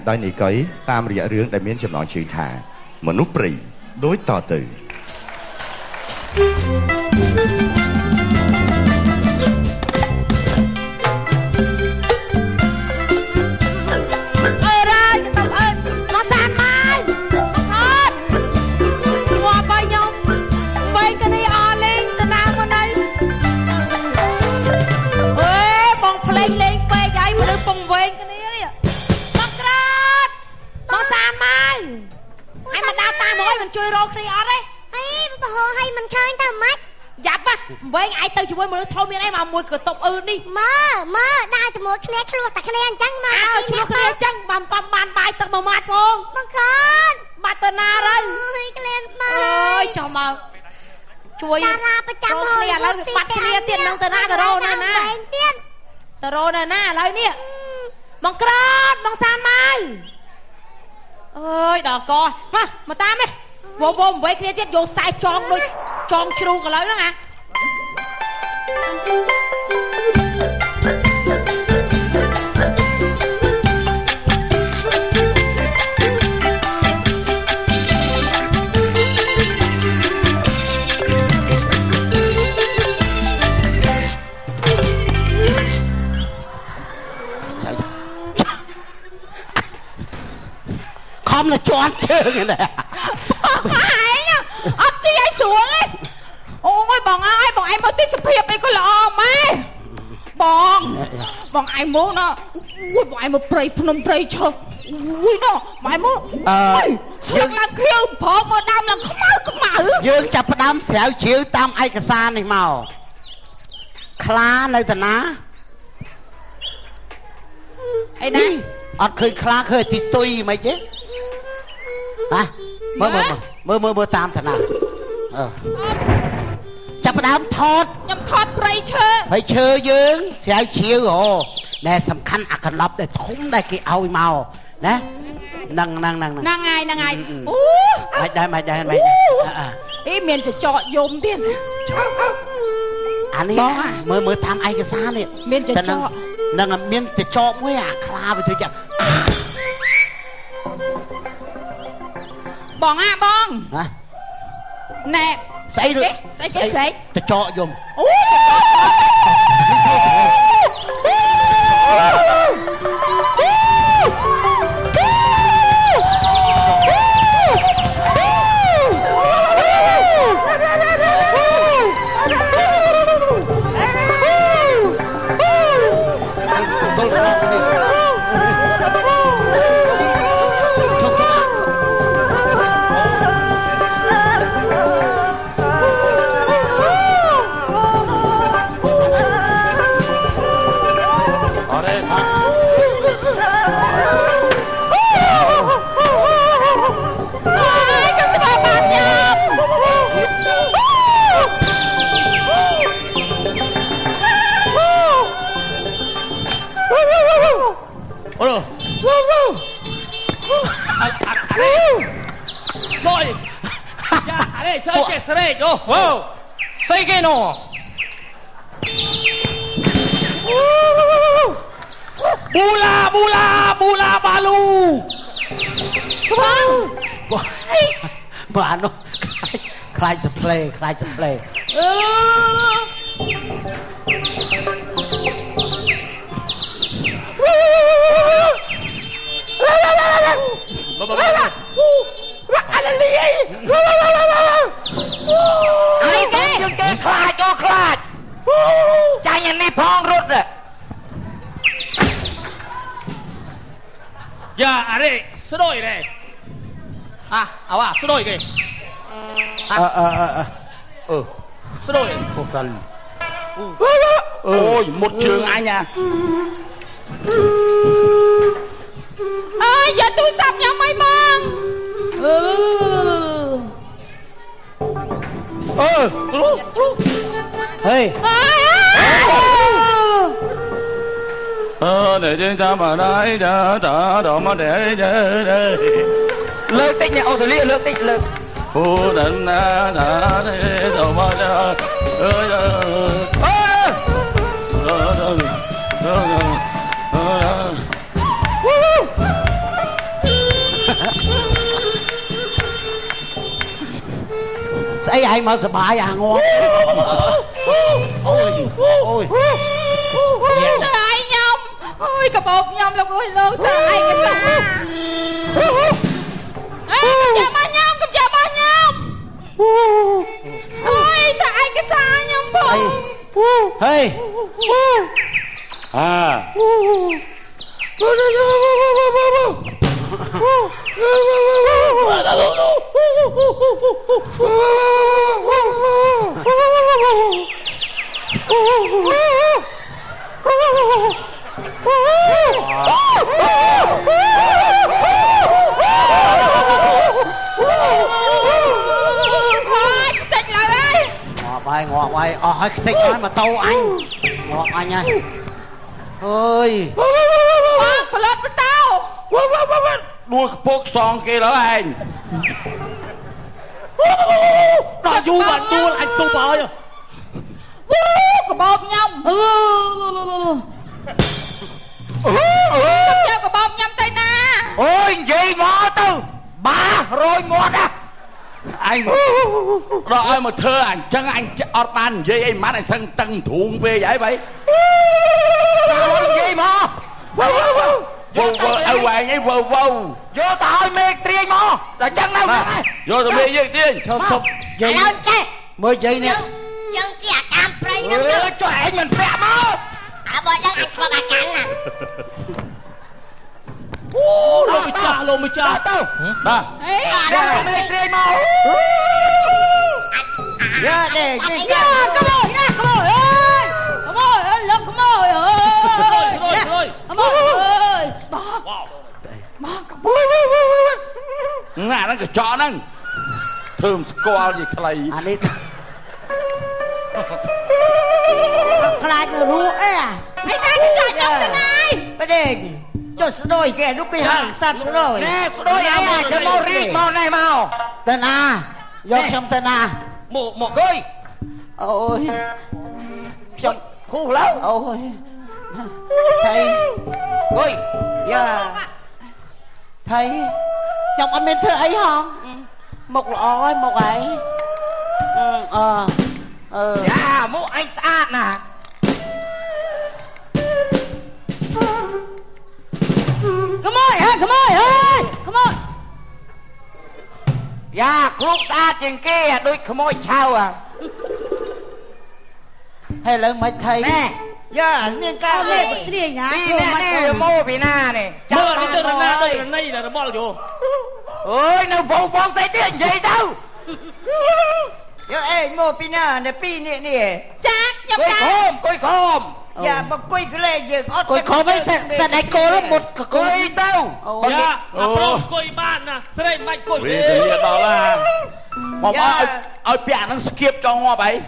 ដោយនីកុយតាមរយៈរឿងដែលមានចំណងជើងថាមនុស្សព្រៃដូចតទៅជួយរកគ្នាអត់ទេអីបើហោឲ្យមិនឃើញទៅម៉េចយ៉ាប់វិញឯងទៅជាមួយមនុស្សធំមានអីមកមួយកតុបអឺនេះមើលដើរជាមួយគ្នាឆ្លោះតែគ្នាអញ្ចឹងមកឆ្លោះគ្នាអញ្ចឹងបើមិនបានបាយទឹកមួយម៉ាត់ផងបង្កើតបាត់ទៅណាទៅអើយក្លែនមកអើយចុះមកជួយតារាប្រចាំហូរឥឡូវបាត់គ្នាទៀតនឹងទៅណាទៅរោណាទៀតទៅរោណាឥឡូវនេះបង្ក្រាតបងសានមកអើយដល់កមកតាមនេះវងវិញគ្នាទៀតយកខ្សែចងដូចចងជ្រូកឥឡូវហ្នឹងខំតែជន់ជើងហ្នឹងអត់ជីឲ្យស្រួលទេអូយបងអើយបងឯងមកទីសភាពអីក៏ល្អម៉ែបងឯងមកណាអូយបងឯងមកព្រៃភ្នំព្រៃឈើអូយណោះបងឯងមកស្លឹកឡើងខៀវផងមកដើមឡើងខ្មៅយើងចាប់ផ្ដើមស្រាវជ្រាវតាមឯកសារនេះមកខ្លានៅតាណាអីណាអត់ឃើញខ្លាឃើញទីទុយមិនទេហ៎មើលតាមតាណាចាប់ផ្ដើមថតខ្ញុំថតព្រៃឈើយើងស្រាវជ្រាវណែសំខាន់អាកន្លប់ដែលធំដែលគេឲ្យមកណាហ្នឹងហើយអូមិនដែរអីមានចចកយំទៀតអានេះមើលតាមឯកសារនេះមានចចកហ្នឹងមានចចកមួយអាខ្លាវាធ្វើយ៉ាងបងបងណែស្អីទេស្អីចចកយំអូSeré, yo, wow, soy que no. Bula balu. Bạn nó khai to play. Anh cái khla chạy nhà này phong rút rồi ya are sroi re awa sroi ke sroi ôi một trường anh à ơi giờ tôi sắp nhau mấy băng hey để trên ta mà đây đã đó mà để lơ tích nhà ô tô lia lơ tích lơ ô đần đã để đâu mà đã ឯងមកសបាយអាងាប់អូយតែឯងខ្ញុំអូយកបោកខ្ញុំលោកអើយលោកសើឯងសាអេកុំយ៉ាមកខ្ញុំកុំយ៉ាមកខ្ញុំអូយសើឯងកសាខ្ញុំបងហេngọt bay hết thích nói mà tâu anh ngọt anh ơi ơi bà lọt với tao đua cái son kia đó anh nó du mà đua lại tu bơi cái bóp nhông cái bóp nhông tay na ôi gì mà tư bà rồi ngọt á anh đó ơi mà thơ anh chân anh ọt ban gì em mắt anh sân tăng thuồng về vậy vậy gì mà vô ở ngoài ấy vô vô tao mê tiền mà là chân đâu vô tao mê gì tiền gì mới gì nè dân kia cam prey nó cho anh mình phẹ mà bọn dân anh có bà cắn nè lô mày cha tao đó mê tiền mà dạ để come on look come on ơi ngã nó cái chó nó thơm squall gì clay anh đi clay rú à anh ta cái trò nhóc thế này bây giờ cho số đôi kìa lúc bây giờ sắp số đôi nè số đôi anh này cái màu rít màu này màu tên A do trong tên A một đôi ôi trong khu lâu ôi thầy ôi dạ thầy trong anh bên thưa ấy không một lọ một ấy dạ một anh xa nè come on dạ lúc ta trên kia đôi khám ôi chào à hay là mấy thầy nè dạ miền cao nè đi nè mô bị na nè mơ đi chơi na đây là nay là nó mò vô ôi nó vô bóng tay tiền gì đâu dạ ê mô bị na nè pi nè chắc nhập coi khôm dạ mà coi cái này gì coi khôm ấy sẽ đánh cô nó một coi đâu dạ coi ban nè sẽ đây mạnh coi đi đó là mà ơi bẻ nó skip cho hoa bảy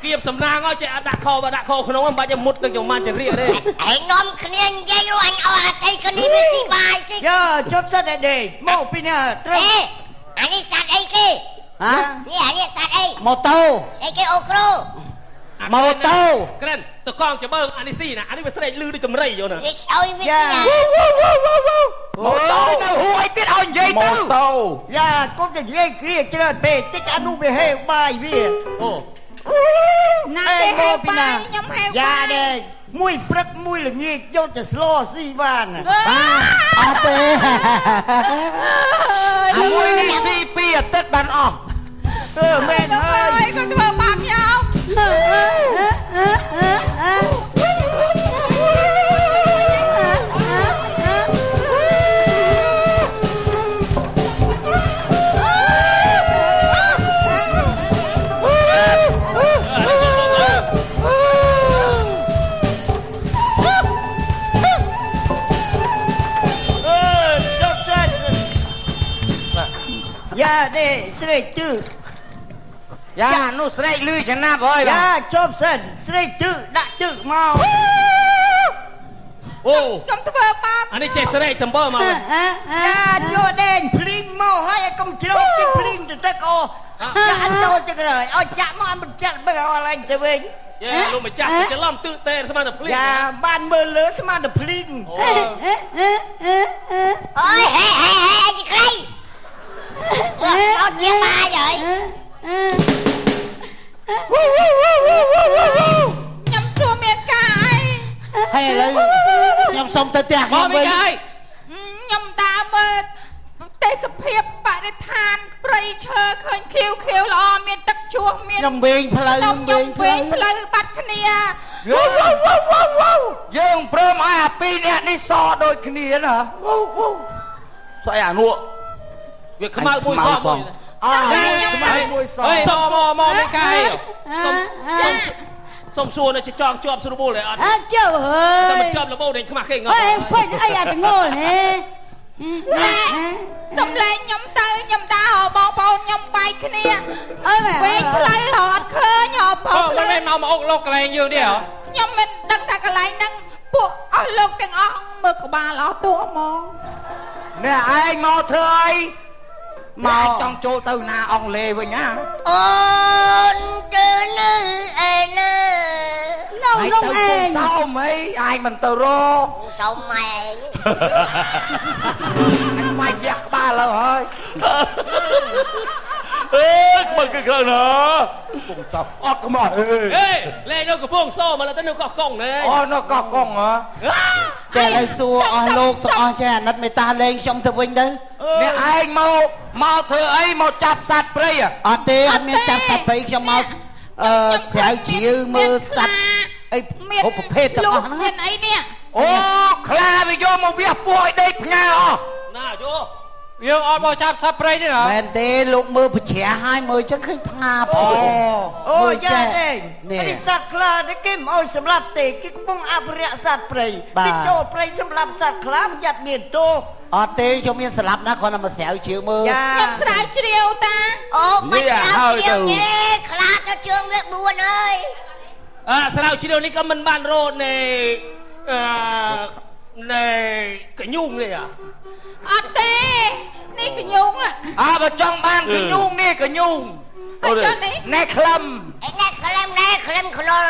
skip sầm rang á chạy đặt kho không nó bao giờ một từng chồng man chạy riêng đây anh nom khné dây luôn anh ở đây cái đi với gì bài chứ giờ chốt sát đây mô pina ê anh đi sát đây kia hả nè anh đi sát đây một tàu đây cái ô tô một tàu cái này tụi con chỉ bơ anh đi xì nè anh đi về đây lư đi tầm rây vô nè ôi biết dạ một tàu đâu hùi tiết hồn gì một tàu dạ con cái gì kia chơi bể tích anh nu về heo bài bia nè heo bài nhóm heo dạ đây mùi prắc mùi là nhiệt doจะ slow si van à bê mùi đi si pia tết bàn ỏm men ơi con thưa bạc nhau dạ đây sợi chữ dạ nó sợi lư cho na rồi dạ chốt sân sợi chữ đã chữ mau cầm thưa bạc anh đi chạy sợi chấm bơ mà dạ cho đèn pling mau hay công chiếu cái pling từ tất cô dạ anh tôi cho cái rồi ôi chạm mà mình chạm bây giờ anh chơi bên luôn mà chạm cái lom tự tê sao mà được pling dạ ban mưa lớn sao mà được pling ôi hê anh gì đây អត់ជាបាយហើយខ្ញុំជួមានកាយហើយឥឡូវខ្ញុំសុំទៅផ្ទះខ្ញុំវិញខ្ញុំដើរមើលទេសភាពបរិស្ថានព្រៃឈើឃើញខៀវខៀវល្អមានទឹកជួសមានខ្ញុំវិញផ្លូវខ្ញុំវិញផ្លូវបាត់គ្នាយើងព្រមឲ្យអាពីរនាក់នេះសដូចគ្នាណាស្អីអានោះវាខ្មៅមួយសមួយខ្មៅមួយសអើយសមកមិនកាយសុំសួរនៅចង់ជាប់ស្រួលទេអត់ជាប់តែមិនជាប់លបោនេះខ្មាស់គេងើពេញអីអាទាំងងល់នេះសំឡេងខ្ញុំទៅខ្ញុំដើរបងប្អូនខ្ញុំបែកគ្នាអើវិញផ្លូវរត់ឃើញបងមិនមែនមកអុកលោកកន្លែងយើងទេហ៎ខ្ញុំមិនដឹងថាកន្លែងហ្នឹងពួកអស់លោកទាំងអស់មើលក្បាលអស់តួហ្មងអ្នកឯងមកធ្វើអីមកចង់ចូលទៅណាអង់គ្លេសវិញណាអូនទៅនៅឯណានៅក្នុងឯងសោមអីឯងមិនទៅរកសោមម៉ែឯងម៉ែយ៉ាក់ក្បាលលើហើយអើមើលគឺក្រណាកំពុងសោអត់មកអេលេងនៅកំពុងសោមកទៅនៅកោះកុងណែអូនៅកោះកុងហ៎ចេះឲ្យសួរអស់លោកទាំងអស់ចេះអាណិតមេត្តាលេងខ្ញុំទៅវិញទៅអ្នកឯងមកធ្វើអីមកចាប់សត្វព្រៃអត់ទេអត់មានចាប់សត្វព្រៃខ្ញុំមកស្រាវជ្រាវមើលសត្វអីគ្រប់ប្រភេទទាំងអស់ហ្នឹងមានអីនេះអូខ្លាវាយកមកវាពួកឲ្យដេកផ្ញើអស់ណាយកយើងអត់មកចាប់សត្វព្រៃទេណាមែនទេលោកមើលប្រជ្រះឲ្យមើលចឹងឃើញផ្ងាអូយ៉ាទេនេះសត្វខ្លានេះគេមិនអោយសម្លាប់ទេគេកំពុងអភិរក្សសត្វព្រៃគេចូលព្រៃសម្លាប់សត្វខ្លាយ៉ាត់មានទោសអត់ទេខ្ញុំមានស្លាប់ណាគ្រាន់តែមកស្រាវជ្រាវមើលខ្ញុំស្រាវជ្រាវតាអូមិនស្រាវជ្រាវទេខ្លាទៅជើងវា4ហើយស្រាវជ្រាវនេះក៏មិនបានរត់នៃកញ្ញូងនេះអត់ទេនេះកញ្ញូងបើចង់បានកញ្ញូងនេះកញ្ញូងណែក្លឹមខ្លុល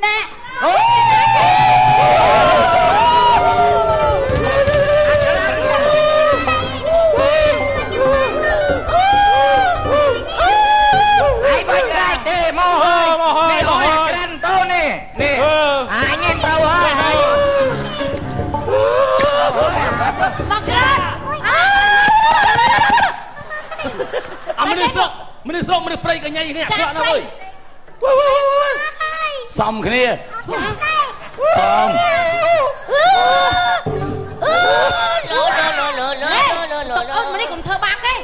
ណែអូaiបាច់ស្រាយទេមកហើយនេះអើយក្រាន់តោនេះអាញ៉ែទៅហើយមកក្រាន់មនុស្សស្រុកមនុស្សព្រៃកញ្ញៃនេះខ្លាក់ណាស់អើយសំគ្នាសំអូននេះកុំធ្វើបាបទេ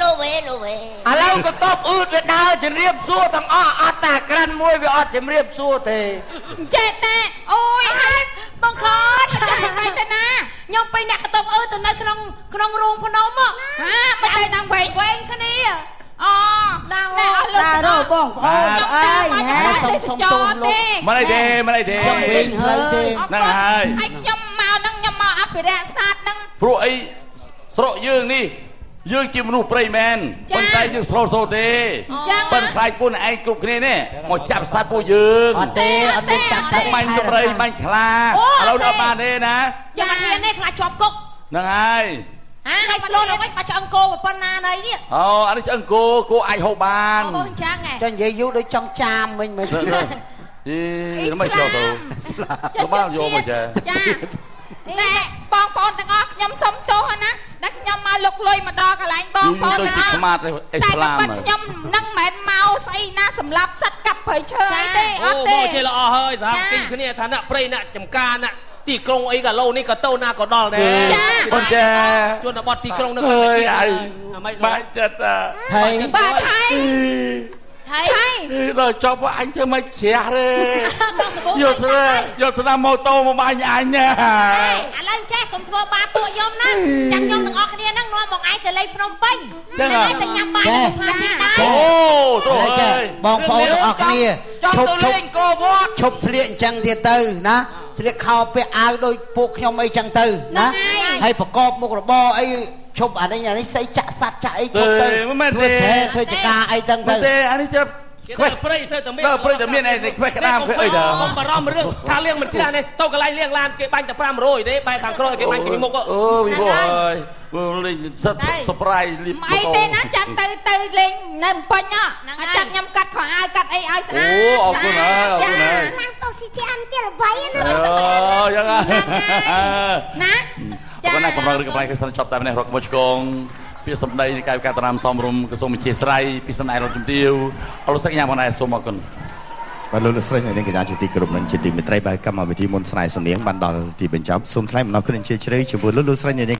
លោវេឥឡូវក៏តបអ៊ឺទៅដើរជំរាបសួរទាំងអស់អត់តាក្រាន់មួយវាអត់ជំរាបសួរទេចេះតែអូយហើយបងខនចាស់ទៅទៅណាខ្ញុំពីអ្នកកតុបអ៊ឺទៅនៅក្នុងរូងភ្នំហ่ะមិនទៅតាមវែងគ្នាអូដើររបងប្អូនអើយសុំទោសលោកមិនអីទេខ្ញុំវិញហើយទេហ្នឹងហើយខ្ញុំមកហ្នឹងខ្ញុំមកអភិរក្សសត្វហ្នឹងព្រោះអីស្រុកយើងនេះយើងជាមនុស្សព្រៃមែនប៉ុន្តែយើងស្រុកសូទេប៉ុន្តែខ្លាចពួកឯងគ្រប់គ្នានេះមកចាប់សត្វពួកយើងអត់ទេអត់មានចាប់សត្វបាញ់ព្រៃបាញ់ខ្លាឥឡូវដល់បានទេណាយ៉ាងមិនហ៊ានទេខ្លាចជាប់គុកហ្នឹងហើយហើយស្លូនវិញបាច់ឆ្អឹងគោប៉ុណ្ណាណីនេះអូអានេះឆ្អឹងគោអាចហូបបានអូអញ្ចឹងហ៎ចានិយាយយូរដូចចង់ចាមវិញមើលមិនចូលទៅបានយកមកចាណែបងប្អូនទាំងអស់ខ្ញុំសុំទោសណាដែលខ្ញុំមកលុកលុយមកដល់កន្លែងបងប្អូនទាំងអស់ស្មាតអ៊ីស្លាមតែខ្ញុំនឹងមិនមកស្អីណាសម្រាប់សัตว์កាប់ព្រៃឈើអីទេអត់ទេអូចេះល្អហើយសហគមន៍គ្នាថាអ្នកព្រៃអ្នកចំការអ្នកទីក្រុងអីកាឡូនេះក៏ទៅណាក៏ដល់ដែរបងចាជនបទទីក្រុងនឹងអើយបាច់ចិត្តហើយបាទហើយដល់ចប់អញធ្វើមិនជ្រះទេយកស្នាមម៉ូតូមកបាញ់អញណាឥឡូវចេះកុំធ្វើបាបពួកខ្ញុំណាចាំខ្ញុំទាំងអស់គ្នាហ្នឹងនាំមកឯងទៅលេងភ្នំពេញតែញ៉ាំបាយទៅផាជីដែរអូទៅហើយបងប្អូនទាំងអស់គ្នាចង់ទៅលេងកោវត្តឈប់ស្លៀកអញ្ចឹងទៀតទៅណាស្លៀកខោពាក់អាវដូចពួកខ្ញុំអីចឹងទៅណាហើយប្រកបមុខរបរអីឈប់អានេះស្អីចាក់សัตว์ចាក់អីឈប់ទៅមិនមែនទេធ្វើចការអីចឹងទៅទេអានេះ ខ្វេះព្រៃទៅតែមានព្រៃតែមានឯនេះខ្វេះក្តាមខ្វេះអីដែរខ្ញុំបារម្ភរឿងថាលៀងមិនច្រើនទេទៅកន្លែងលៀងឡានគេបាញ់តែ500ទេបែរខាងក្រោយគេបាញ់ពីមុខអូវិវហើយលេងសិត surprise លៀបអីទេណាចាំទៅលេងនៅបំពេញអាចាត់ខ្ញុំកាត់ខោអាវកាត់អីឲ្យស្អាតអូអរគុណហើយអរគុណហើយឡើងទៅស៊ីទីអានទៀតល្បីណាអូយ៉ាងណាចាបងណាកំពុងរកប្លែកសិនចប់តែម្នេះរកមកឆ្កងពីសម្ដីនៃកាយវិការតារាមសំរុំក្រសួងវិទ្យាស្រ័យពីសំណាយរដ្ឋជំទាវអរលោកស្រីយ៉ាងបងដែរសូមអរគុណបាទលោកស្រីនៅនាងកញ្ញាជាទីគោរពនិងជាទីមេត្រីបែបកម្មវិធីមុនស្នេហ៍សំនៀងបានដល់ទីបញ្ចប់សូមថ្លែងអំណរគុណជាជ្រៅចំពោះលោកស្រី